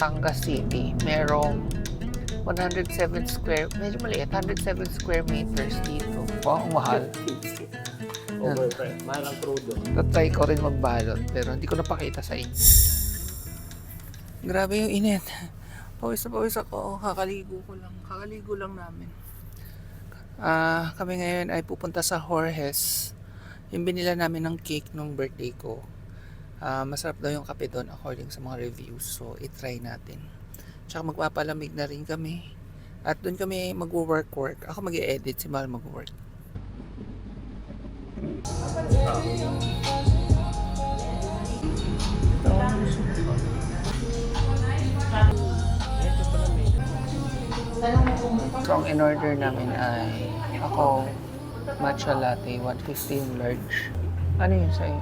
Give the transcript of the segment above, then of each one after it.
Batangas City. Merong 107 square, medyo maliit, 107 square meters dito. Wow, ang mahal. Overpriced. Mahal ang crudo. Tatry ko rin magbalot, pero hindi ko napakita sa inyo. Grabe yung init. Pawis na pawis ako. Kakaligo lang namin. Kami ngayon ay pupunta sa Jorge's. Yung binila namin ng cake nung birthday ko. Masarap daw yung kape doon according sa mga reviews. So, itry natin. Tsaka magpapalamig na rin kami. At doon kami mag-work. Ako mag-i-edit, si Mal mag-work. So, ang in-order namin ay ako, matcha latte, 115 large. Ano yun sa'yo?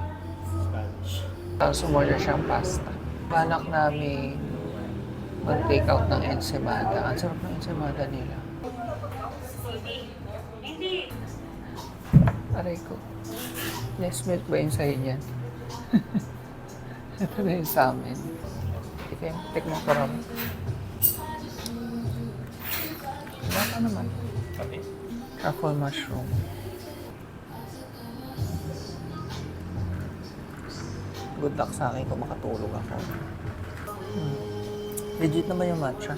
Tapos umorder siyang pasta. Balak namin mag-take out ng ensaymada. Ang sarap ng ensaymada nila. Aray ko. Yes, milk ba yun sa'yo niyan? Ito na yun sa amin. Tikman ko rin. Wala ka naman. Truffle mushroom. Good luck sa akin kung makatulog ako. Legit naman yung matcha.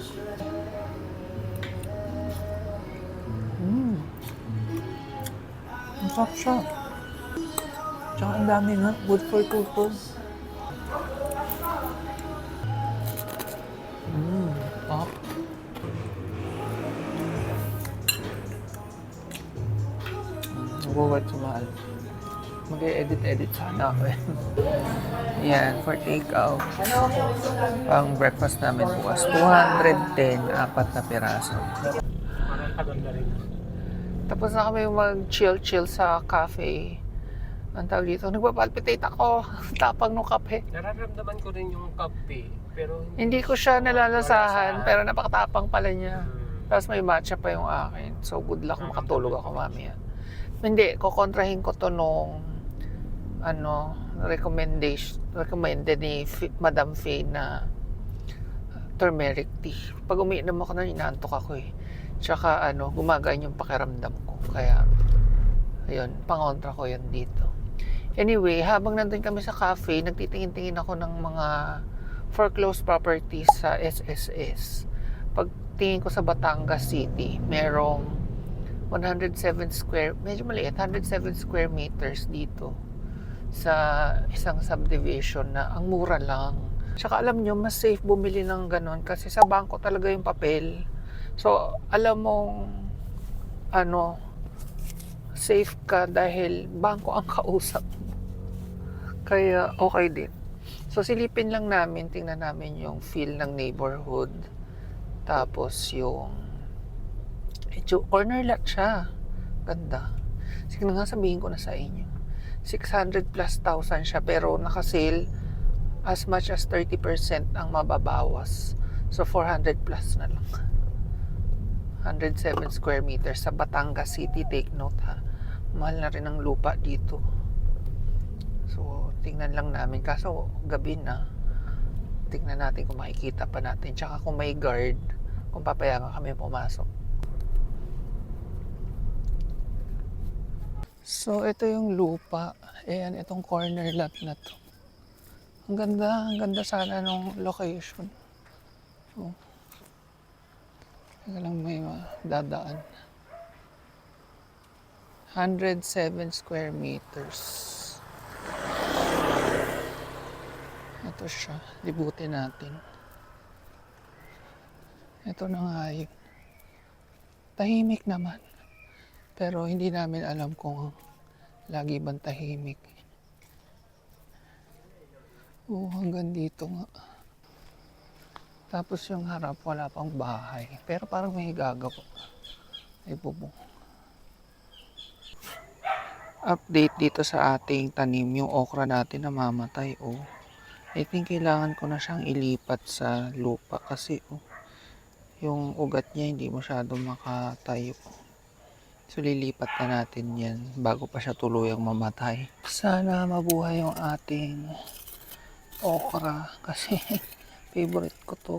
Ang sarap siya. Tsaka ang dami nga. Good for kuko. Top. Nag-work sa mahal. Mag-edit sana ako eh. Yan, for take-out. Pang breakfast namin bukas. 210, 4 na piraso. Parang kaganda rin. Tapos na kami mag-chill sa cafe. Ang tawag dito, nagpapalpitate ako. Tapang ng kape. Nararamdaman ko rin yung kape. Pero Hindi ko siya nalalasahan, pero napakatapang pala niya. Tapos may matcha pa yung akin. So good luck makatulog ako mamaya. Hindi, kukontrahin ko to nung recommended ni Madam Faye na turmeric tea. Pag umiinom ako na, inaantok ako eh. Tsaka gumagaan yung pakiramdam ko. Kaya, ayun, pangontra ko yun dito. Anyway, habang nandun kami sa cafe, nagtitingin-tingin ako ng mga foreclosed properties sa SSS. Pagtingin ko sa Batangas City, merong 107 square, medyo maliit, 107 square meters dito sa isang subdivision na ang mura lang. Tsaka alam nyo, mas safe bumili ng ganon kasi sa bangko talaga yung papel. So, alam mong safe ka dahil bangko ang kausap mo. Kaya okay din. So, silipin lang namin, tingnan namin yung feel ng neighborhood. Tapos yung corner lot siya. Ganda. Sige na nga, sabihin ko na sa inyo. 600 plus thousand siya, pero naka-sale as much as 30% ang mababawas. So, 400 plus na lang. 107 square meters sa Batangas City. Take note ha. Mahal na rin ang lupa dito. So, tingnan lang namin. Kaso, gabi na. Tingnan natin kung makikita pa natin. Tsaka kung may guard, kung papayagan kami pumasok. So, ito yung lupa. Ayan, itong corner lot na to. Ang ganda sana nung location. So, teka lang, may dadaan. 107 square meters. Ito siya. Libutin natin. Ito na nga yun. Tahimik naman. Pero hindi namin alam kung lagi bang tahimik. Hanggang dito nga. Tapos yung harap, wala pang bahay. Pero parang may gagawa. Ay bubong. Update dito sa ating tanim. Yung okra natin namamatay. I think kailangan ko na siyang ilipat sa lupa. Kasi yung ugat niya hindi masyadong makatayo. So, lilipat na natin yan bago pa siya tuluyang mamatay. Sana mabuhay yung ating okra kasi favorite ko to.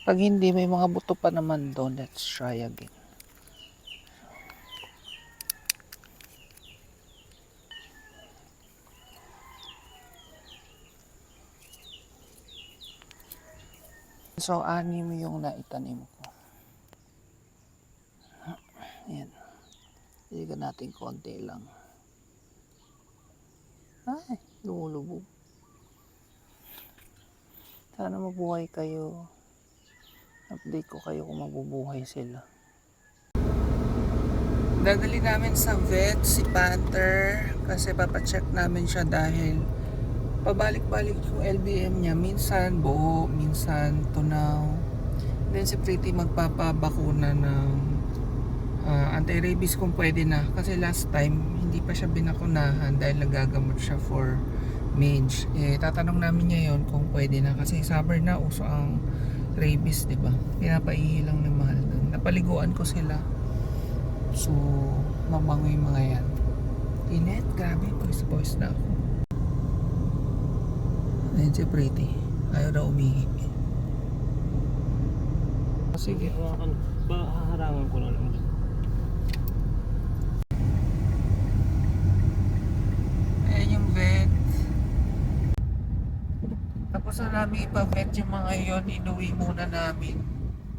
Pag hindi, may mga buto pa naman doon. Let's try again. So, 6 yung naitanim ko. Ayan. Iligan natin konti lang. Ay, lumulubog. Sana mabuhay kayo. Update ko kayo kung mabubuhay sila. Dadali namin sa vet si Panther kasi papacheck namin siya dahil pabalik-balik yung LBM niya. Minsan buo, minsan tunaw. Then si Pretty magpapabakuna ng anti-rabies kung pwede na. Kasi last time hindi pa siya binakunahan dahil nagagamot siya for mange. Tatanong namin ngayon kung pwede na kasi summer na uso ang rabies, di ba? Pinapaihi lang ni Mahal doon. Napaliguan ko sila. So, mabango yung mga yan. Init, grabe. Pawis na ako. Ayan si Pretty. Ayaw daw umihi. Sige. Haharangan ko na lang dyan. Ayan yung vet. Tapos na namin ipa-vet yung mga yon, inuwi muna namin.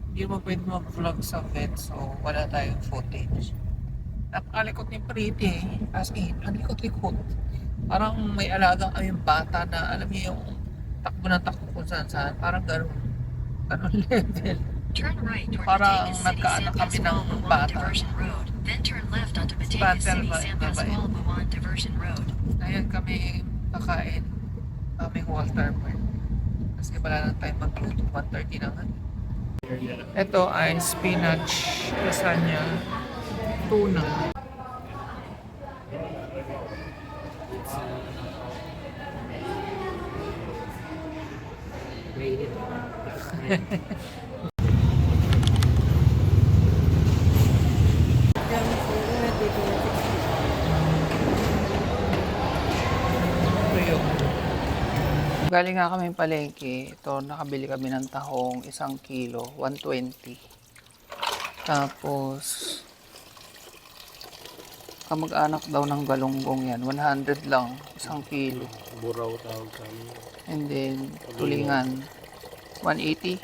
Hindi mo pwede mag-vlog sa vet, so wala tayong footage. Napakalikot ni Pretty eh. As in, ang likot-likot. Parang may alagang kaming bata na alam niyo yung takbo ng takbo kung saan. Parang gano'n level. Turn right toward Parang Batangas City nagkaanak San kami ng Pascual Buwan bata. Diversion Road. Then turn left onto Batangas Panther City ba? San Iba ba yun? Pascual Buwan Diversion Road. Ngayon kami kakain. Kaming Walter Park. Kasi wala nang time magluto. 1:30 na nga. Ito ay spinach, lasagna, tuna. Mainit. Ito yung galing nga kami palengke. Ito, nakabili kami ng tahong 1 kilo, 120. Tapos, kamag-anak daw ng galunggong yan, 100 lang, 1 kilo. Buraw tawag sa amin. And then, tulingan, 180.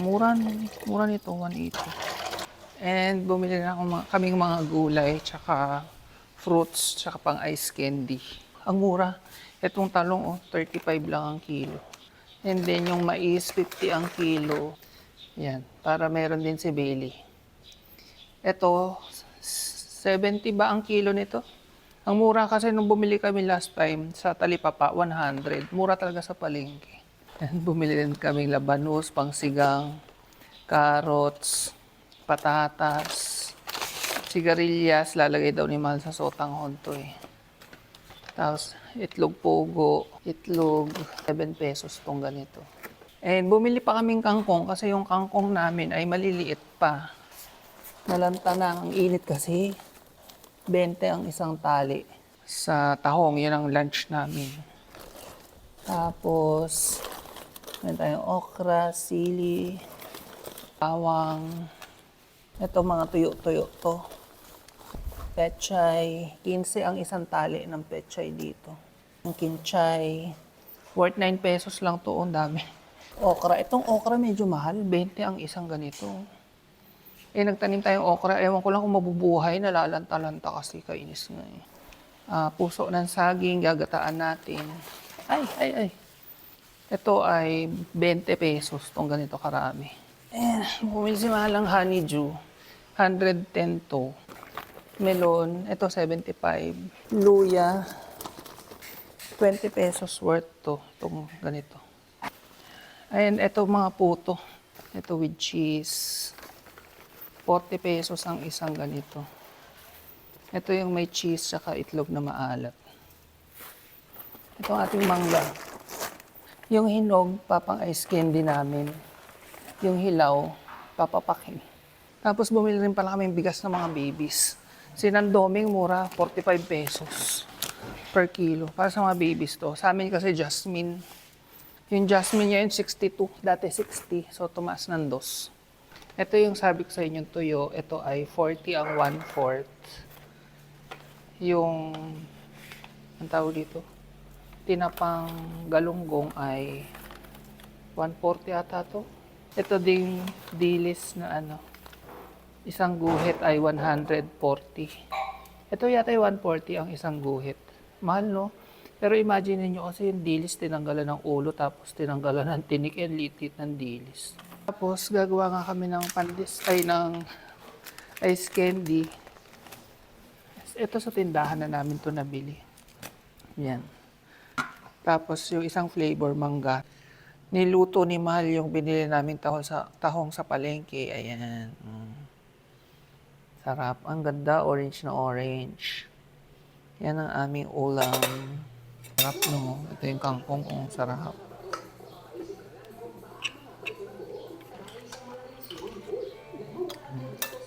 Mura nito, 180. And bumili na kaming mga gulay, tsaka fruits, tsaka pang ice candy. Ang mura. Itong talong, 35 lang ang kilo. And then yung mais, 50 ang kilo. Yan, para meron din si Bailey. Ito, 70 ba ang kilo nito? Ang mura kasi nung bumili kami last time sa Talipapa, 100. Mura talaga sa palengke. And bumili din kaming labanus, pangsigang, carrots, patatas, sigarilyas, lalagay daw ni Mahal sa sotanghon to eh. Tapos, itlog pogo, itlog, 7 pesos tong ganito. And bumili pa kaming kangkong kasi yung kangkong namin ay maliliit pa. Nalanta na, ang init kasi. 20 ang isang tali sa tahong, yun ang lunch namin. Tapos, meron tayong okra, sili, bawang. Ito mga tuyo-tuyo to. Pechay, 15 ang isang tali ng pechay dito. Ang kinchay, worth 9 pesos lang to, ang dami. Okra, itong okra medyo mahal, 20 ang isang ganito. Nagtanim tayong okra, ewan ko lang kung mabubuhay, nalalanta-lanta kasi kainis nga eh. Puso ng saging, gagataan natin. Ay. Ito ay 20 pesos, tong ganito karami. Bumili si Mahalang honeydew, 110 to. Melon, ito 75. Luya, 20 pesos worth to, itong ganito. Ayan, ito mga puto. Ito with cheese. 40 pesos ang isang ganito. Ito yung may cheese saka itlog na maalat. Ito ang ating mangga. Yung hinog, papang ice candy namin. Yung hilaw, papapakin. Tapos bumili rin pala kami bigas ng mga babies. Sinandoming mura, 45 pesos per kilo. Para sa mga babies to. Sa amin kasi Jasmine. Yung jasmine niya yung 62, dati 60. So, tumaas ng 2. Ito yung sabi ko sa inyo tuyo. Ito ay 40 ang 1/4. Yung, ang tawag dito, tinapang galunggong ay 140 ata to. Ito ding dilis na ano, isang guhit ay 140. Ito yata ay 140 ang isang guhit. Mahal, no? Pero imagine niyo kasi yung dilis tinanggalan ng ulo tapos tinanggalan ng tinik and litit ng dilis. Tapos gagawa nga kami ng ng ice candy. Ito sa tindahan na namin to nabili. Yan. Tapos yung isang flavor mangga. Niluto ni Mahal yung binili namin tahong sa palengke. Ayan. Sarap. Ang ganda. Orange na orange. Yan ang aming ulam. Sarap, no? Ito yung kangkong. Ang sarap.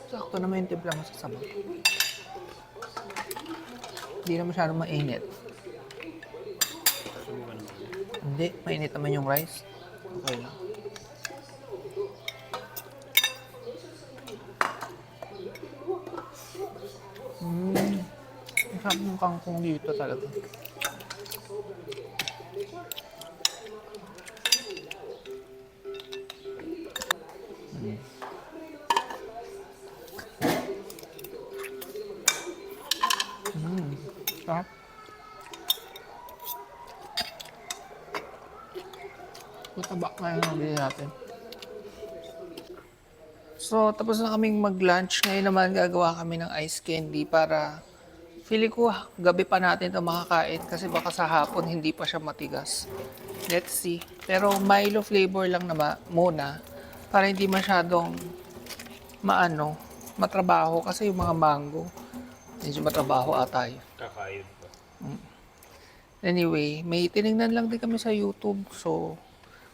Sakto naman yung timpla mo sa sabaw. Hindi na masyadong mainit. Hindi. Mainit naman yung rice. Okay lang. Ang sarap ng kangkong dito talaga. Sarap. Mataba nga yung nabili natin. So, tapos na kaming mag-lunch. Ngayon naman gagawa kami ng ice candy para feeling ko gabi pa natin ito makakain kasi baka sa hapon hindi pa siya matigas. Let's see. Pero Milo flavor lang na muna para hindi masyadong matrabaho kasi yung mga mango medyo matrabaho ata yun. Kakayod pa. Anyway, may tinignan lang din kami sa YouTube. So,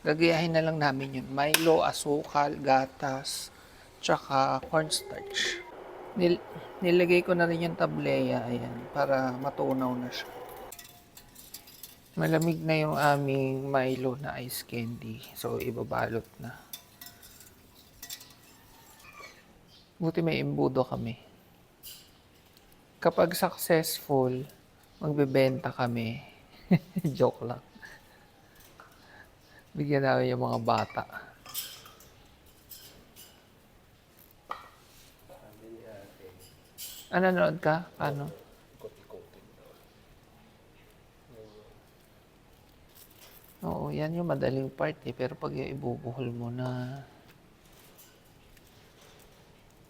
gagayahin na lang namin yun. Milo, asukal, gatas, tsaka cornstarch. Nilagay ko na rin yung tableya, ayan, para matunaw na siya. Malamig na yung aming Milo na ice candy. So, ibabalot na. Buti may imbudo kami. Kapag successful, magbebenta kami. Joke lang. Bigyan namin yung mga bata. Nanonood ka? Paano? Oo, yan yung madaling part eh. Pero pag yung ibubuhol mo na,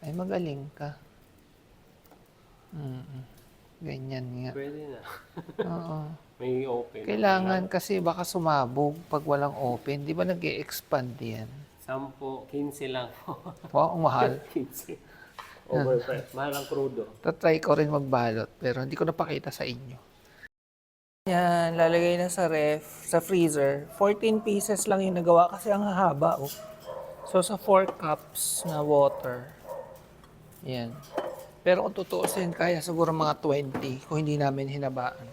ay magaling ka. Ganyan nga. Pwede na. Oo. May open. Kailangan kasi baka sumabog pag walang open. Di ba nag-e-expand yan? 10, 15 lang. Wow, ang mahal. 15. Overpriced. Mahal ang crudo. Tatry ko rin magbalot pero hindi ko napakita sa inyo. Yan, lalagay na sa ref, sa freezer. 14 pieces lang yung nagawa kasi ang hahaba. Oh. So sa 4 cups na water. Yan. Pero kung tutuusin, kaya siguro mga 20 kung hindi namin hinabaan.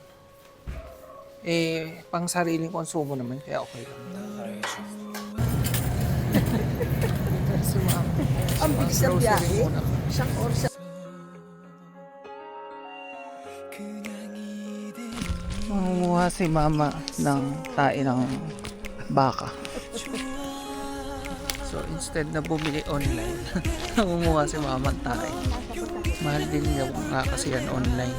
Pang sariling konsumo naman, kaya okay lang. Ang bilis ng biyahe. Isang oras. Mangunguha si mama ng tae ng baka. So instead na bumili online, nangunguha si mama ng tae. Mahal din yung kasi yan online.